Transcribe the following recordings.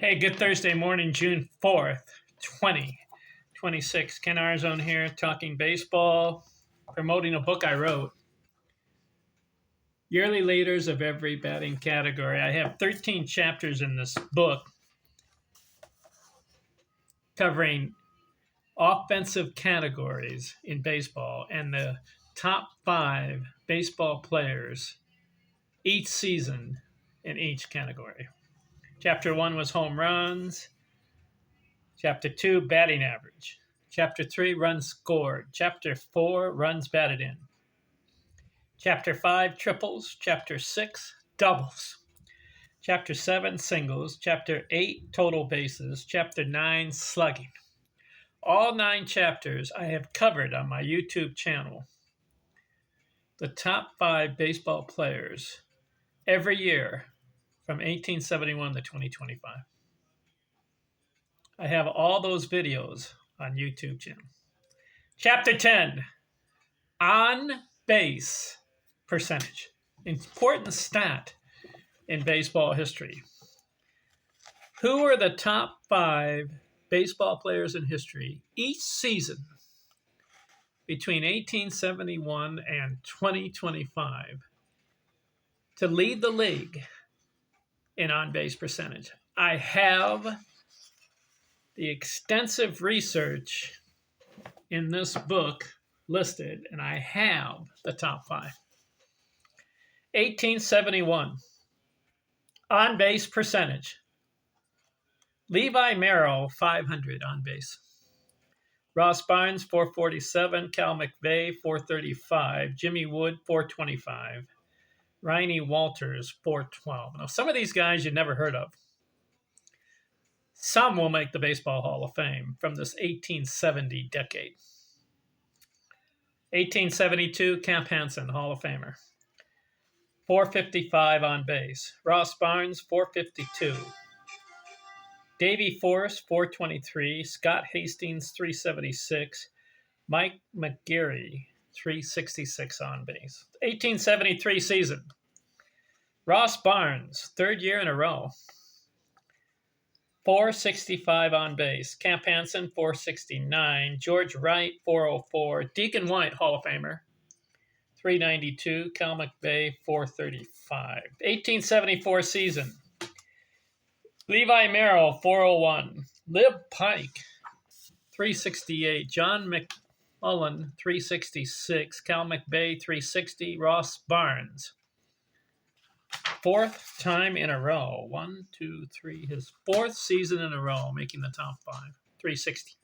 Hey, good Thursday morning, June 4th, 2026. Ken Arzone here, talking baseball, promoting a book I wrote, Yearly Leaders of Every Batting Category. I have 13 chapters in this book covering offensive categories in baseball and the top 5 baseball players each season in each category. Chapter 1 was home runs. Chapter 2, batting average. Chapter 3, runs scored. Chapter 4, runs batted in. Chapter 5, triples. Chapter 6, doubles. Chapter 7, singles. Chapter 8, total bases. Chapter 9, slugging. All 9 chapters I have covered on my YouTube channel. The top 5 baseball players every year from 1871 to 2025. I have all those videos on YouTube channel. Chapter 10, on base percentage. Important stat in baseball history. Who are the top 5 baseball players in history each season between 1871 and 2025 to lead the league in on base percentage? I have the extensive research in this book listed, and I have the top 5. 1871, on base percentage. Levi Merrill, 500 on base. Ross Barnes, 447. Cal McVeigh, 435. Jimmy Wood, 425. Riney Walters, 412. Now, some of these guys you never heard of. Some will make the Baseball Hall of Fame from this 1870 decade. 1872, Camp Hansen, Hall of Famer. 455 on base. Ross Barnes, 452. Davey Force, 423. Scott Hastings, 376. Mike McGarry, 366 on base. 1873 season. Ross Barnes, 3rd year in a row. 465 on base. Camp Hansen, 469. George Wright, 404. Deacon White, Hall of Famer, 392. Cal McVeigh, 435. 1874 season. Levi Merrill, 401. Lib Pike, 368. John McMullen, 366. Cal McVeigh, 360. Ross Barnes, 4th time in a row. 1, 2, 3. His 4th season in a row, making the top 5. 360.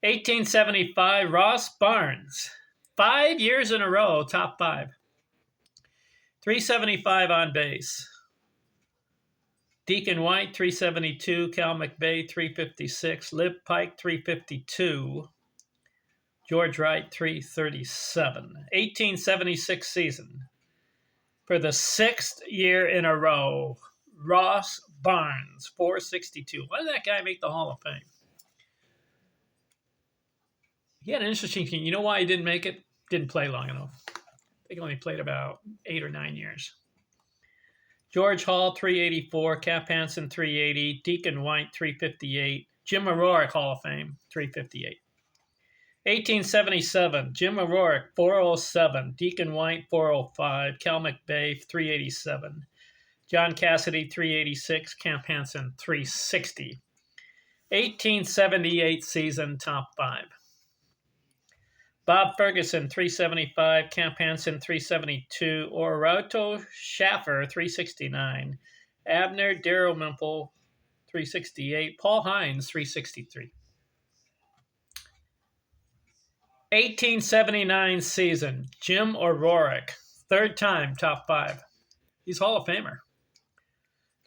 1875, Ross Barnes, 5 years in a row, top 5. 375 on base. Deacon White, 372. Cal McVeigh, 356. Lib Pike, 352. George Wright, 337. 1876 season. For the 6th year in a row, Ross Barnes, 462. Why did that guy make the Hall of Fame? He had an interesting thing. You know why he didn't make it? Didn't play long enough. I think he only played about 8 or 9 years. George Hall, 384. Cap Hansen, 380. Deacon White, 358. Jim O'Rourke, Hall of Fame, 358. 1877, Jim O'Rourke, 407. Deacon White, 405. Cal McVeigh, 387. John Cassidy, 386. Camp Hansen, 360. 1878 season, top 5. Bob Ferguson, 375. Camp Hansen, 372. Orato Schaffer, 369. Abner Darrell Mimple, 368. Paul Hines, 363. 1879 season, Jim O'Rourke, 3rd time, top 5. He's Hall of Famer.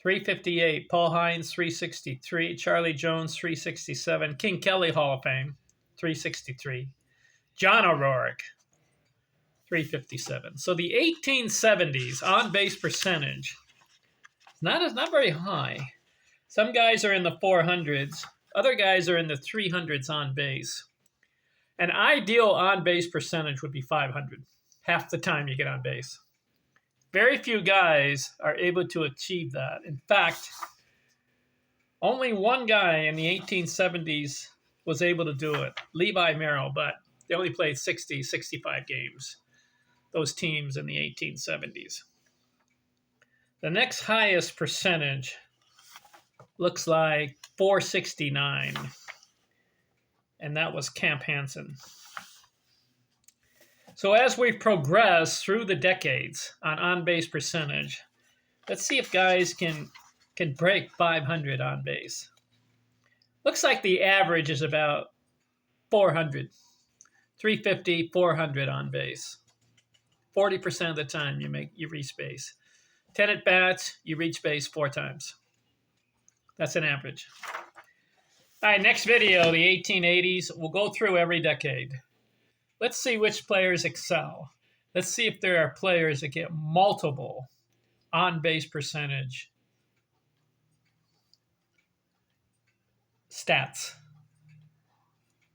358. Paul Hines, 363. Charlie Jones, 367. King Kelly, Hall of Fame, 363. John O'Rourke, 357. So the 1870s on-base percentage is not very high. Some guys are in the 400s. Other guys are in the 300s on base. An ideal on-base percentage would be 500. Half the time you get on base. Very few guys are able to achieve that. In fact, Only one guy in the 1870s was able to do it, Levi Merrill, but they only played 60, 65 games, those teams in the 1870s. The next highest percentage looks like 469, and that was Camp Hansen. So as we progress through the decades on base percentage, let's see if guys can break 500 on base. Looks like the average is about 400, 350, 400 on base. 40% of the time you reach base. 10 at bats, you reach base 4 times. That's an average. All right, next video, the 1880s. We'll go through every decade. Let's see which players excel. Let's see if there are players that get multiple on-base percentage stats,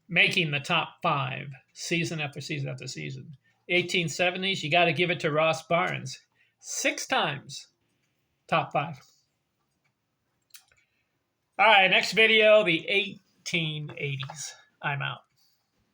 making the top 5 season after season after season. 1870s, you got to give it to Ross Barnes. 6 times top 5. All right, next video, the 1880s. I'm out.